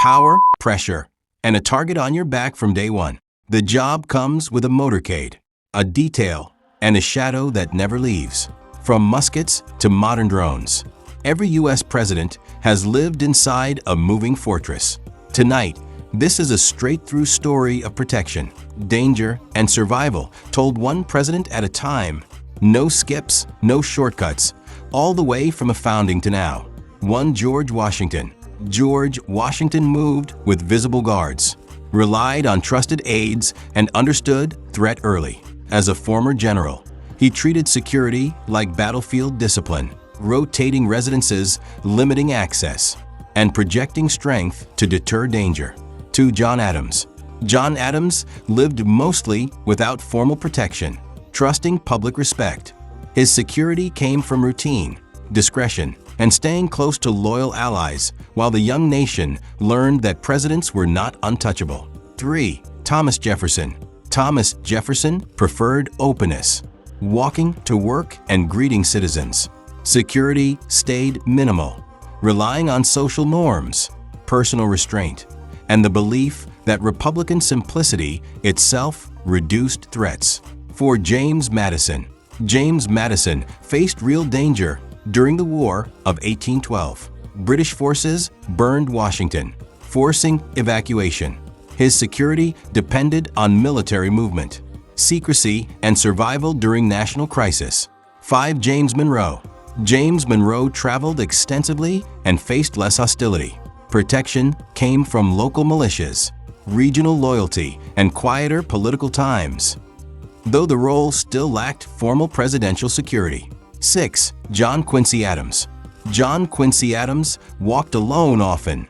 Power, pressure, and a target on your back from day one. The job comes with a motorcade, a detail, and a shadow that never leaves. From muskets to modern drones, every U.S. president has lived inside a moving fortress. Tonight, this is a straight-through story of protection, danger, and survival, told one president at a time. No skips, no shortcuts, all the way from a founding to now. 1 George Washington. George Washington moved with visible guards, relied on trusted aides, and understood threat early. As a former general, he treated security like battlefield discipline, rotating residences, limiting access, and projecting strength to deter danger. 2 John Adams. John Adams lived mostly without formal protection, trusting public respect. His security came from routine, discretion, and staying close to loyal allies, while the young nation learned that presidents were not untouchable. 3 Thomas Jefferson. Thomas Jefferson preferred openness, walking to work and greeting citizens. Security stayed minimal, relying on social norms, personal restraint, and the belief that Republican simplicity itself reduced threats. 4 James Madison. James Madison faced real danger during the War of 1812. British forces burned Washington, forcing evacuation. His security depended on military movement, secrecy, and survival during national crisis. 5 James Monroe. James Monroe traveled extensively and faced less hostility. Protection came from local militias, regional loyalty, and quieter political times, though the role still lacked formal presidential security. 6 John Quincy Adams. John Quincy Adams walked alone often,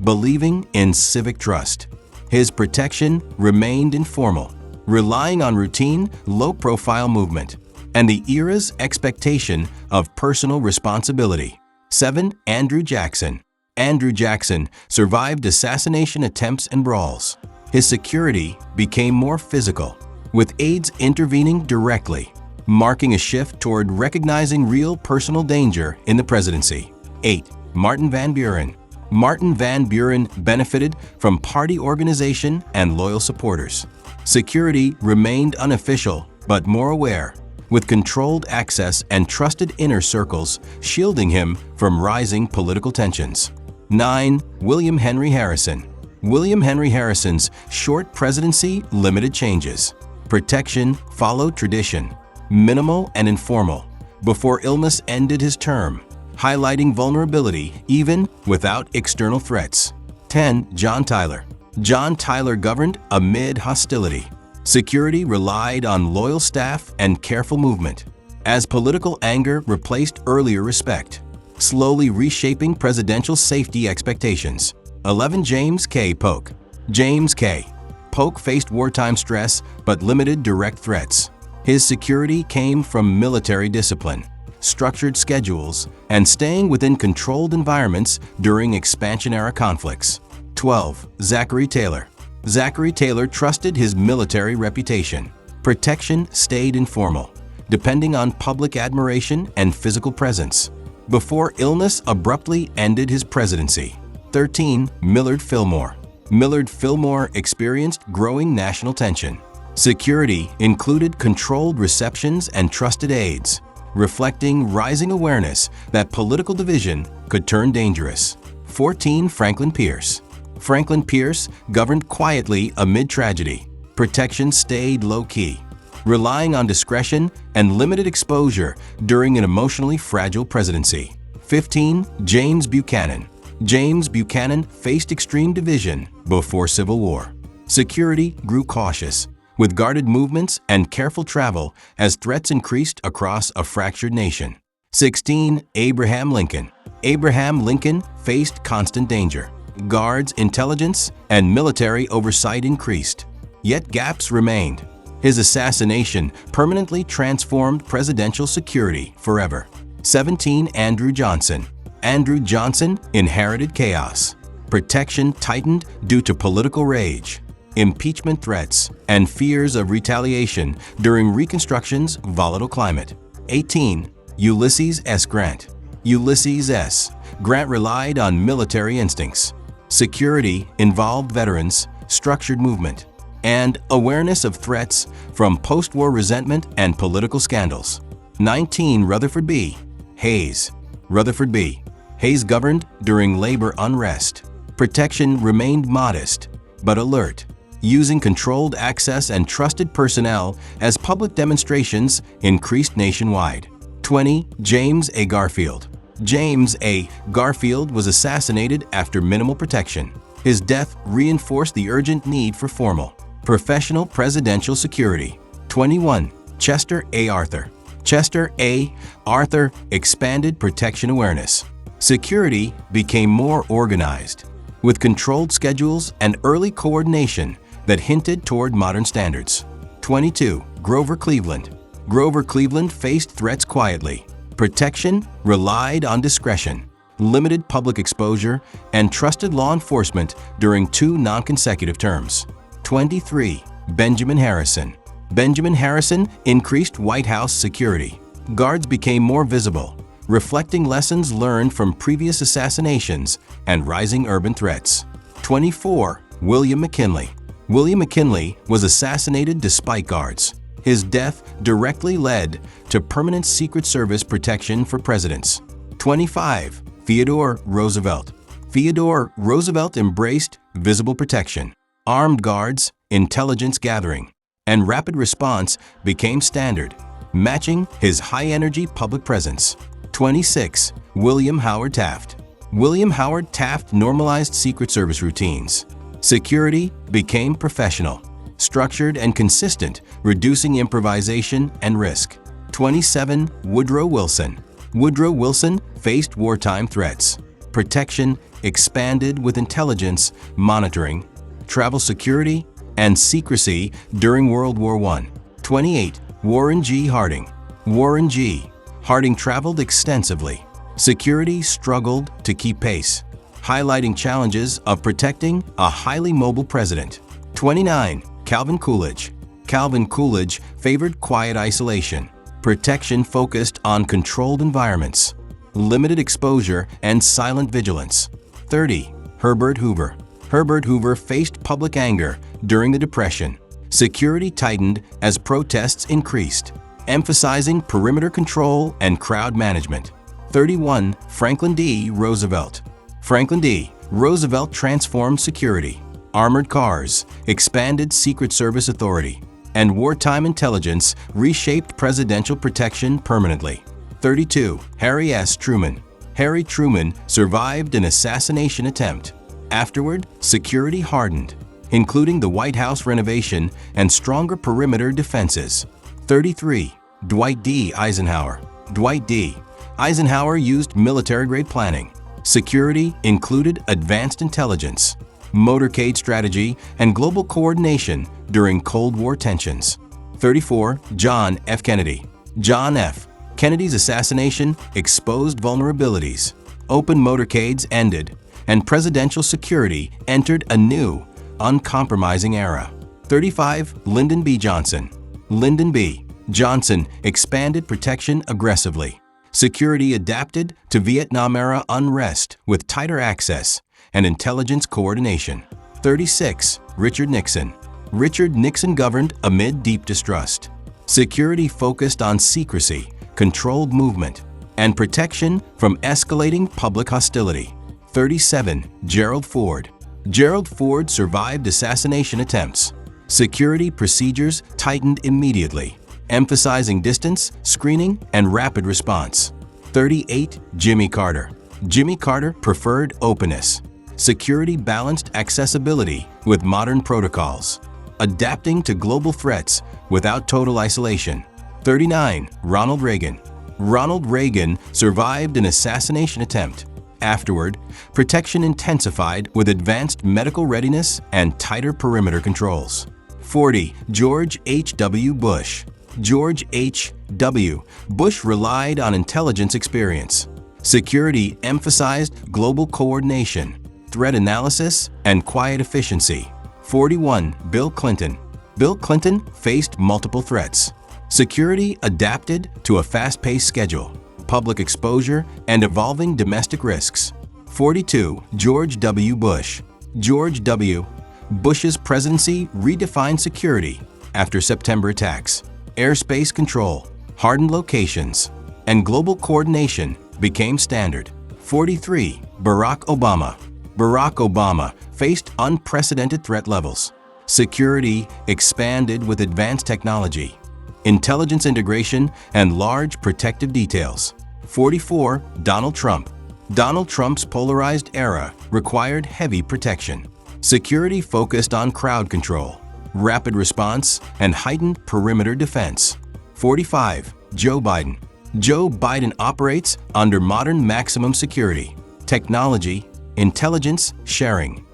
believing in civic trust. His protection remained informal, relying on routine, low-profile movement, and the era's expectation of personal responsibility. 7 Andrew Jackson. Andrew Jackson survived assassination attempts and brawls. His security became more physical, with aides intervening directly, marking a shift toward recognizing real personal danger in the presidency. 8 Martin Van Buren. Martin Van Buren benefited from party organization and loyal supporters. Security remained unofficial but more aware, with controlled access and trusted inner circles shielding him from rising political tensions. 9 William Henry Harrison. William Henry Harrison's short presidency limited changes. Protection followed tradition, minimal and informal, before illness ended his term, highlighting vulnerability even without external threats. 10 John Tyler. John Tyler governed amid hostility. Security relied on loyal staff and careful movement, as political anger replaced earlier respect, slowly reshaping presidential safety expectations. 11 James K. Polk. James K. Polk faced wartime stress but limited direct threats. His security came from military discipline, structured schedules, and staying within controlled environments during expansion-era conflicts. 12 Zachary Taylor. Zachary Taylor trusted his military reputation. Protection stayed informal, depending on public admiration and physical presence, before illness abruptly ended his presidency. 13 Millard Fillmore. Millard Fillmore experienced growing national tension. Security included controlled receptions and trusted aides, reflecting rising awareness that political division could turn dangerous. 14 Franklin Pierce. Franklin Pierce governed quietly amid tragedy. Protection stayed low-key, relying on discretion and limited exposure during an emotionally fragile presidency. 15 James Buchanan. James Buchanan faced extreme division before Civil War. Security grew cautious, with guarded movements and careful travel as threats increased across a fractured nation. 16 Abraham Lincoln. Abraham Lincoln faced constant danger. Guards, intelligence, and military oversight increased, yet gaps remained. His assassination permanently transformed presidential security forever. 17 Andrew Johnson. Andrew Johnson inherited chaos. Protection tightened due to political rage, impeachment threats, and fears of retaliation during Reconstruction's volatile climate. 18 Ulysses S. Grant. Ulysses S. Grant relied on military instincts, Security involved veterans, structured movement, and awareness of threats from post-war resentment and political scandals. 19. Rutherford B. Hayes. Rutherford B. Hayes governed during labor unrest. Protection remained modest, but alert, using controlled access and trusted personnel as public demonstrations increased nationwide. 20. James A. Garfield. James A. Garfield was assassinated after minimal protection. His death reinforced the urgent need for formal, professional presidential security. 21. Chester A. Arthur. Chester A. Arthur expanded protection awareness. Security became more organized, with controlled schedules and early coordination that hinted toward modern standards. 22. Grover Cleveland. Grover Cleveland faced threats quietly. Protection relied on discretion, limited public exposure, and trusted law enforcement during 2 non-consecutive terms. 23. Benjamin Harrison. Benjamin Harrison increased White House security. Guards became more visible, reflecting lessons learned from previous assassinations and rising urban threats. 24. William McKinley. William McKinley was assassinated despite guards. His death directly led to permanent Secret Service protection for presidents. 25. Theodore Roosevelt. Theodore Roosevelt embraced visible protection. Armed guards, intelligence gathering, and rapid response became standard, matching his high-energy public presence. 26. William Howard Taft. William Howard Taft normalized Secret Service routines. Security became professional, structured and consistent, reducing improvisation and risk. 27. Woodrow Wilson. Woodrow Wilson faced wartime threats. Protection expanded with intelligence, monitoring, travel security, and secrecy during World War I. 28. Warren G. Harding. Warren G. Harding traveled extensively. Security struggled to keep pace, highlighting challenges of protecting a highly mobile president. 29. Calvin Coolidge. Calvin Coolidge favored quiet isolation. Protection focused on controlled environments, limited exposure, and silent vigilance. 30. Herbert Hoover. Herbert Hoover faced public anger during the Depression. Security tightened as protests increased, emphasizing perimeter control and crowd management. 31. Franklin D. Roosevelt. Franklin D. Roosevelt transformed security. Armored cars, expanded Secret Service authority, and wartime intelligence reshaped presidential protection permanently. 32. Harry S. Truman. Harry Truman survived an assassination attempt. Afterward, security hardened, including the White House renovation and stronger perimeter defenses. 33. Dwight D. Eisenhower. Dwight D. Eisenhower used military-grade planning. Security included advanced intelligence, motorcade strategy, and global coordination during Cold War tensions. 34. John F. Kennedy. John F. Kennedy's assassination exposed vulnerabilities. Open motorcades ended, and presidential security entered a new, uncompromising era. 35. Lyndon B. Johnson. Lyndon B. Johnson expanded protection aggressively. Security adapted to Vietnam-era unrest with tighter access and intelligence coordination. 36. Richard Nixon. Richard Nixon governed amid deep distrust. Security focused on secrecy, controlled movement, and protection from escalating public hostility. 37. Gerald Ford. Gerald Ford survived assassination attempts. Security procedures tightened immediately, emphasizing distance, screening, and rapid response. 38. Jimmy Carter. Jimmy Carter preferred openness. Security balanced accessibility with modern protocols, adapting to global threats without total isolation. 39. Ronald Reagan. Ronald Reagan survived an assassination attempt. Afterward, protection intensified with advanced medical readiness and tighter perimeter controls. 40. George H.W. Bush. George H.W. Bush relied on intelligence experience. Security emphasized global coordination, threat analysis, and quiet efficiency. 41. Bill Clinton. Bill Clinton faced multiple threats. Security adapted to a fast-paced schedule, public exposure, and evolving domestic risks. 42. George W. Bush. George W. Bush's presidency redefined security after September attacks. Airspace control, hardened locations, and global coordination became standard. 43. Barack Obama. Barack Obama faced unprecedented threat levels. Security expanded with advanced technology, intelligence integration, and large protective details. 44. Donald Trump. Donald Trump's polarized era required heavy protection. Security focused on crowd control, rapid response, and heightened perimeter defense. 45. Joe Biden. Joe Biden operates under modern maximum security, technology, intelligence sharing,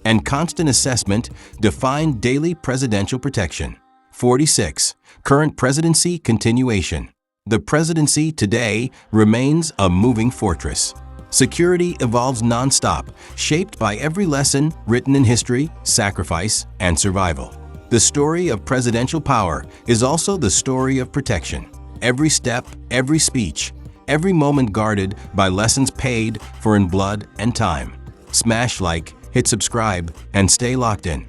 and constant assessment define daily presidential protection. 46. Current presidency continuation. The presidency today remains a moving fortress. Security evolves nonstop, shaped by every lesson written in history, sacrifice, and survival. The story of presidential power is also the story of protection. Every step, every speech, every moment guarded by lessons paid for in blood and time. Smash like, hit subscribe, and stay locked in.